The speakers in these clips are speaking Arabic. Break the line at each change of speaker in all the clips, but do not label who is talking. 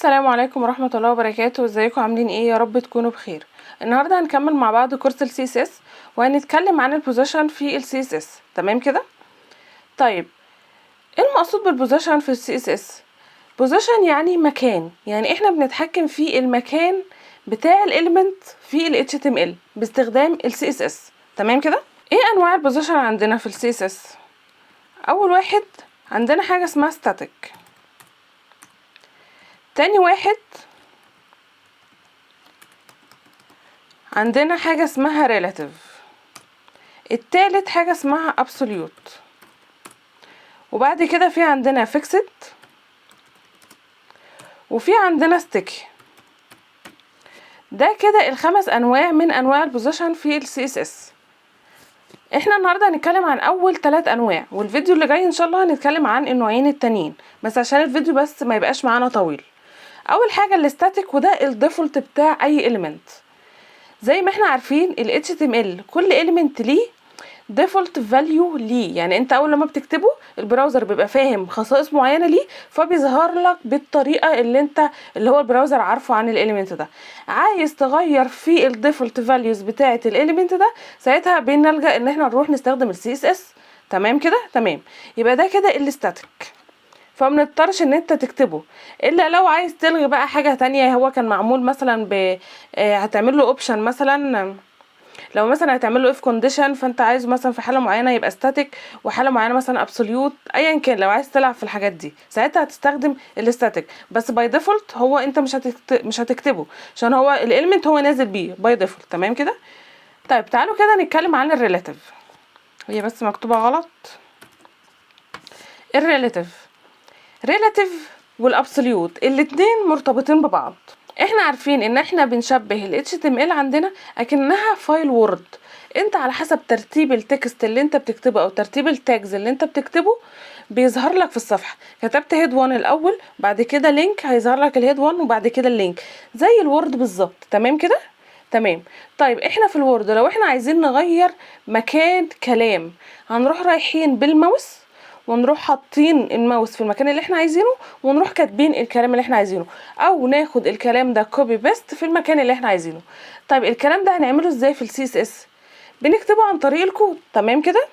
السلام عليكم ورحمة الله وبركاته. ازيكم عاملين ايه؟ يا رب تكونوا بخير. النهارده هنكمل مع بعض كورس السي اس اس وهنتكلم عن البوزيشن في السي اس اس. تمام كده؟ طيب ايه المقصود بالبوزيشن في السي اس اس؟ بوزيشن يعني مكان، يعني احنا بنتحكم في المكان بتاع الاليمنت في ال HTML باستخدام السي اس اس. تمام كده؟ ايه انواع البوزيشن عندنا في السي اس اس؟ اول واحد عندنا حاجة اسمها static. تاني واحد عندنا حاجة اسمها relative. التالت حاجة اسمها absolute. وبعد كده في عندنا fixed وفي عندنا sticky. ده كده الخمس انواع من انواع البوزيشن في ال CSS. احنا النهارده هنتكلم عن اول 3 انواع، والفيديو اللي جاي ان شاء الله هنتكلم عن النوعين التانيين، بس عشان الفيديو بس ما يبقاش معانا طويل. اول حاجة الستاتيك، وده الديفولت بتاع اي element. زي ما احنا عارفين ال HTML كل element ليه ديفولت فاليو ليه، يعني انت اول لما بتكتبه البراوزر بيبقى فاهم خصائص معينه ليه، فبيظهر لك بالطريقه اللي هو البراوزر عارفه عن الاليمنت ده. عايز تغير في الديفولت فاليوز بتاعه الاليمنت ده، ساعتها بنلجأ ان احنا نروح نستخدم السي اس اس. تمام كده؟ تمام. يبقى ده كده الستاتيك، فمنضطرش ان انت تكتبه الا لو عايز تلغي بقى حاجه تانية. هو كان معمول مثلا هتعمل له اوبشن، مثلا لو مثلا هتعمل له اف كونديشن فانت عايزه مثلا في حاله معينه يبقى ستاتيك، وحاله معينه مثلا ابسوليوت، ايا كان. لو عايز تلعب في الحاجات دي ساعتها هتستخدم الستاتيك، بس باي ديفولت هو انت مش هتكتبه عشان هو الاليمنت هو نازل بيه باي ديفولت. تمام كده؟ طيب تعالوا كده نتكلم عن الريلاتيف. هي بس مكتوبه غلط. الريلاتيف والابسوليوت الاتنين مرتبطين ببعض. احنا عارفين ان احنا بنشبه ال HTML عندنا اكنها فايل وورد. انت على حسب ترتيب التكست اللي انت بتكتبه او ترتيب التاجز اللي انت بتكتبه بيظهر لك في الصفحه. كتبت هيد 1 الاول، بعد كده لينك هيظهر لك الهيد 1 وبعد كده اللينك، زي الوورد بالظبط. تمام كده؟ تمام. طيب احنا في الوورد لو احنا عايزين نغير مكان كلام هنروح رايحين بالماوس ونروح حاطين الماوس في المكان اللي احنا عايزينه ونروح كاتبين الكلام اللي احنا عايزينه، او ناخد الكلام ده كوبي بيست في المكان اللي احنا عايزينه. طيب الكلام ده هنعمله ازاي في السي اس اس؟ بنكتبه عن طريق الكود. تمام كده؟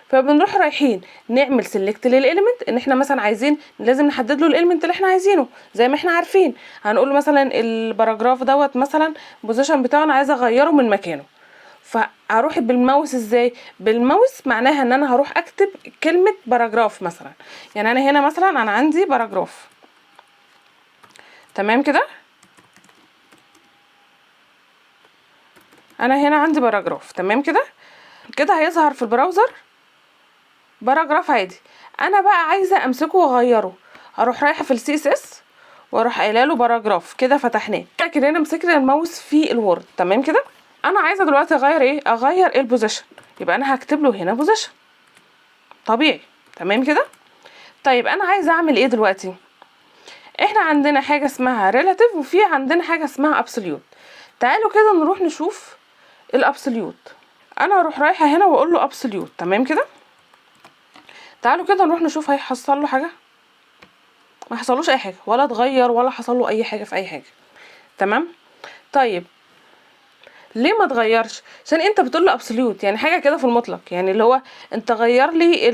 فبنروح رايحين نعمل سيلكت للاليمنت، ان احنا مثلا عايزين لازم نحدد له الاليمنت اللي احنا عايزينه. زي ما احنا عارفين هنقول له مثلا الباراجراف دوت مثلا البوزيشن بتاعه انا عايزه اغيره من مكانه، فهروح بالماوس ازاي؟ بالماوس معناها ان انا هروح اكتب كلمه باراجراف مثلا. يعني انا هنا مثلا انا عندي باراجراف. تمام كده؟ انا هنا عندي باراجراف. تمام كده؟ كده هيظهر في البراوزر باراجراف عادي. انا بقى عايزه امسكه واغيره، هروح رايحه في السي اس اس واروح قايله له باراجراف. كده فتحناه. كده انا مسكنا الماوس في الوورد. تمام كده؟ انا عايزه دلوقتي اغير ايه؟ اغير البوزيشن. يبقى انا هكتب له هنا بوزيشن طبيعي. تمام كده؟ طيب انا عايزه اعمل ايه دلوقتي؟ احنا عندنا حاجه اسمها ريلاتيف وفي عندنا حاجه اسمها ابسوليوت. تعالوا كده نروح نشوف الابسوليوت. انا اروح رايحه هنا واقول له ابسوليوت. تمام كده؟ تعالوا كده نروح نشوف هيحصل له حاجه. ما حصلوش اي حاجه، ولا اتغير ولا حصل له اي حاجه في اي حاجه. تمام؟ طيب ليه ما اتغيرش؟ عشان انت بتقول له ابسوليوت، يعني حاجه كده في المطلق، يعني اللي هو انت غير لي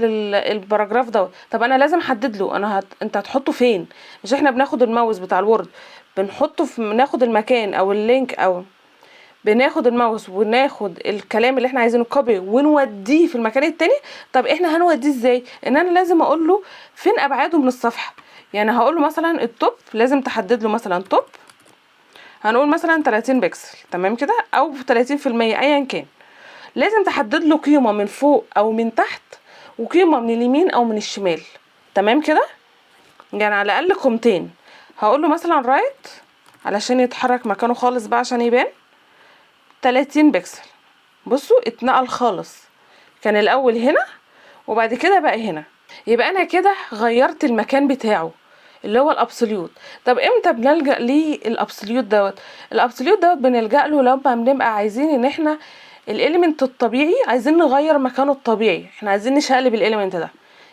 الباراجراف دوت. طب انا لازم احدد له انت هتحطه فين. مش احنا بناخد الماوس بتاع الوورد بنحطه بناخد المكان او اللينك، او بناخد الماوس وناخد الكلام اللي احنا عايزينه كوبي ونوديه في المكان التاني. طب احنا هنوديه ازاي؟ ان انا لازم اقول له فين ابعاده من الصفحه. يعني هقول له مثلا التوب، لازم تحدد له مثلا توب هنقول مثلا 30 بكسل. تمام كده؟ او 30% ايا كان. لازم تحدد له قيمه من فوق او من تحت، وقيمه من اليمين او من الشمال. تمام كده؟ يعني على الاقل قيمتين. هقول له مثلا رايت علشان يتحرك مكانه خالص بقى عشان يبان 30 بكسل. بصوا اتنقل خالص، كان الاول هنا وبعد كده بقى هنا. يبقى انا كده غيرت المكان بتاعه اللي هو الابسوليوت. طب امتى بنلجأ للابسوليوت دوت؟ الابسوليوت دوت بنلجأ له لما بنبقى عايزين ان احنا الاليمنت الطبيعي عايزين نغير مكانه الطبيعي، احنا عايزين نشقلب الاليمنت ده.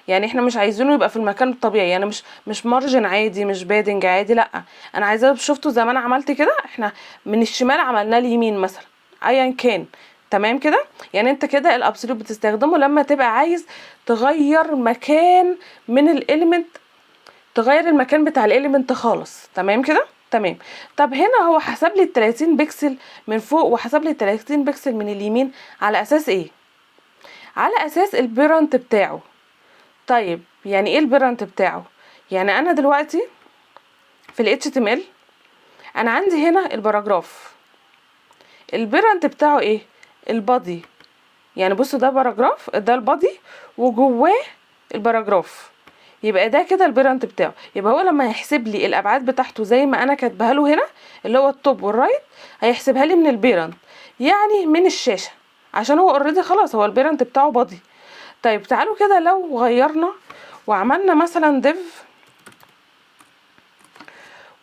يعني احنا مش عايزينه يبقى في المكان الطبيعي، يعني مش مارجن عادي، مش بادنج عادي، لا انا عايزاه. شفتوا زي ما انا عملت كده، احنا من الشمال عملناه اليمين مثلا ايا كان. تمام كده. يعني انت كده الابسوليوت بتستخدمه لما تبقى عايز تغير مكان من الاليمنت، تغير المكان بتاع الاليمنت خالص. تمام كده. تمام. طب هنا هو حسب لي ال 30 بكسل من فوق وحسب لي ال 30 بكسل من اليمين على اساس ايه؟ على اساس البيرنت بتاعه. طيب يعني ايه البيرنت بتاعه؟ يعني انا دلوقتي في ال HTML انا عندي هنا الباراجراف، البيرنت بتاعه ايه؟ البادي. يعني بصوا ده باراجراف، ده البادي وجواه الباراجراف، يبقى ده كده البيرنت بتاعه. يبقى هو لما يحسب لي الابعاد بتاعته زي ما انا كاتباها له هنا، اللي هو التوب والرايت، هيحسبها لي من البيرنت، يعني من الشاشه، عشان هو اوريدي خلاص هو البيرنت بتاعه بادي. طيب تعالوا كده لو غيرنا وعملنا مثلا ديف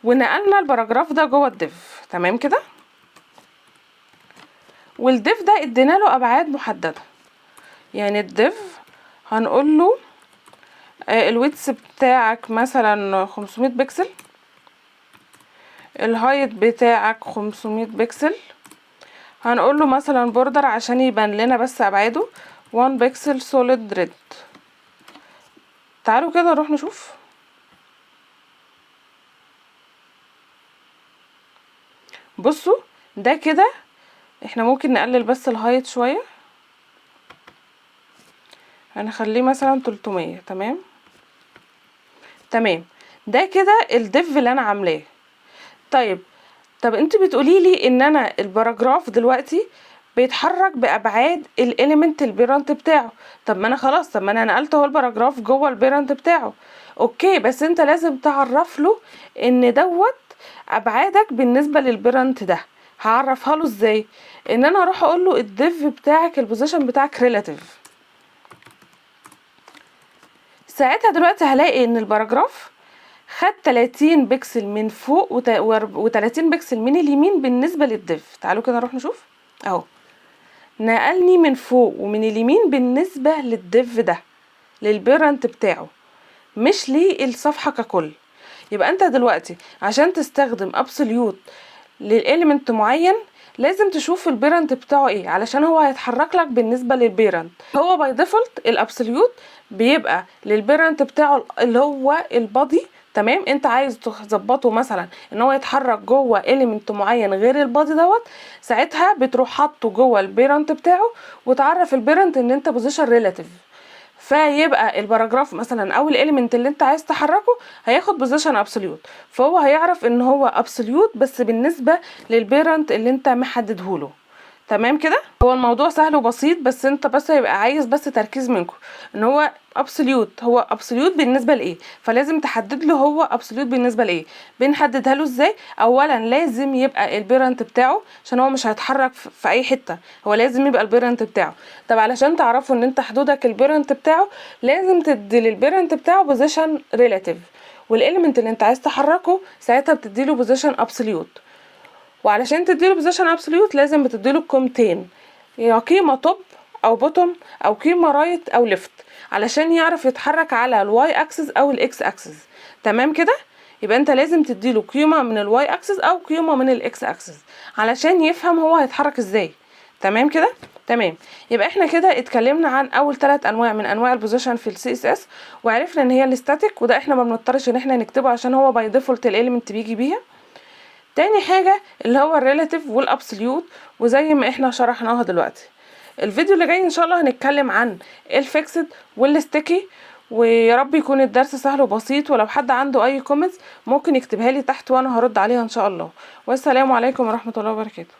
ونقلنا الباراجراف ده جوه الديف. تمام كده. والديف ده ادينا له ابعاد محدده، يعني الديف هنقول له الويتس بتاعك مثلا 500 بكسل، الهايت بتاعك 500 بكسل، هنقول له مثلا بوردر عشان يبان لنا بس ابعاده 1 بكسل سوليد ريد. تعالوا كده نروح نشوف. بصوا ده كده، احنا ممكن نقلل بس الهايت شويه، هنخليه مثلا 300. تمام. تمام. ده كده الديف اللي انا عاملاه. طب انت بتقولي لي ان انا الباراجراف دلوقتي بيتحرك بابعاد الاليمنت البيرنت بتاعه. طب ما انا خلاص، طب ما انا نقلت اهو الباراجراف جوه البيرنت بتاعه. اوكي، بس انت لازم تعرف له ان دوت ابعادك بالنسبه للبيرنت ده. هعرفها له ازاي؟ ان انا اروح اقول له الديف بتاعك البوزيشن بتاعك ريلاتيف. ساعتها دلوقتي هلاقي ان الباراجراف خد 30 بكسل من فوق و30 بكسل من اليمين بالنسبه للديف. تعالوا كده نروح نشوف اهو، نقلني من فوق ومن اليمين بالنسبه للديف ده، للبيرنت بتاعه، مش للصفحه ككل. يبقى انت دلوقتي عشان تستخدم ابسوليوت للاليمنت معين لازم تشوف البيرنت بتاعه ايه، علشان هو هيتحرك لك بالنسبه للبيرنت. هو باي ديفولت الابسوليوت بيبقى للبيرنت بتاعه اللي هو البادي. تمام. انت عايز تظبطه مثلا ان هو يتحرك جوه اليمنت معين غير البادي دوت، ساعتها بتروح حاطه جوه البيرنت بتاعه وتعرف البيرنت ان انت بوزيشن ريلاتيف، فيبقى الباراجراف مثلا او الاليمنت اللي انت عايز تحركه هياخد بوزيشن ابسوليوت، فهو هيعرف ان هو ابسوليوت بس بالنسبه للبيرنت اللي انت محدده له. تمام كده. هو الموضوع سهل وبسيط، بس انت بس هيبقى عايز بس تركيز منكم ان هو ابسوليوت. هو ابسوليوت بالنسبه لايه؟ فلازم تحدد له هو ابسوليوت بالنسبه لايه. بنحددها له ازاي؟ اولا لازم يبقى البيرنت بتاعه، عشان هو مش هيتحرك في اي حته، هو لازم يبقى البيرنت بتاعه. طب علشان تعرفوا ان انت حدودك البيرنت بتاعه، لازم تدي للبيرنت بتاعه بوزيشن ريلاتيف، والاليمنت اللي انت عايز تحركه ساعتها بتديله بوزيشن ابسوليوت. وعلشان تديله بوزيشن ابسوليوت لازم بتديله قيمتين، يا قيمه توب او بوتوم او قيمه رايت او ليفت، علشان يعرف يتحرك على الواي اكسس او الاكس اكسس. تمام كده. يبقى انت لازم تديله قيمه من الواي اكسس او قيمه من الاكس اكسس علشان يفهم هو هيتحرك ازاي. تمام كده. تمام. يبقى احنا كده اتكلمنا عن اول 3 انواع من انواع البوزيشن في السي اس اس، وعرفنا ان هي الاستاتيك، وده احنا ما بنضطرش ان احنا نكتبه عشان هو باي ديفولت الاليمنت بيجي بيها. تاني حاجة اللي هو الريلاتيف والابسوليوت، وزي ما احنا شرحناها دلوقتي. الفيديو اللي جاي ان شاء الله هنتكلم عن الفيكسد والستيكي، ويا رب يكون الدرس سهل وبسيط، ولو حد عنده اي كومنتس ممكن يكتبها لي تحت وانا هرد عليها ان شاء الله. والسلام عليكم ورحمة الله وبركاته.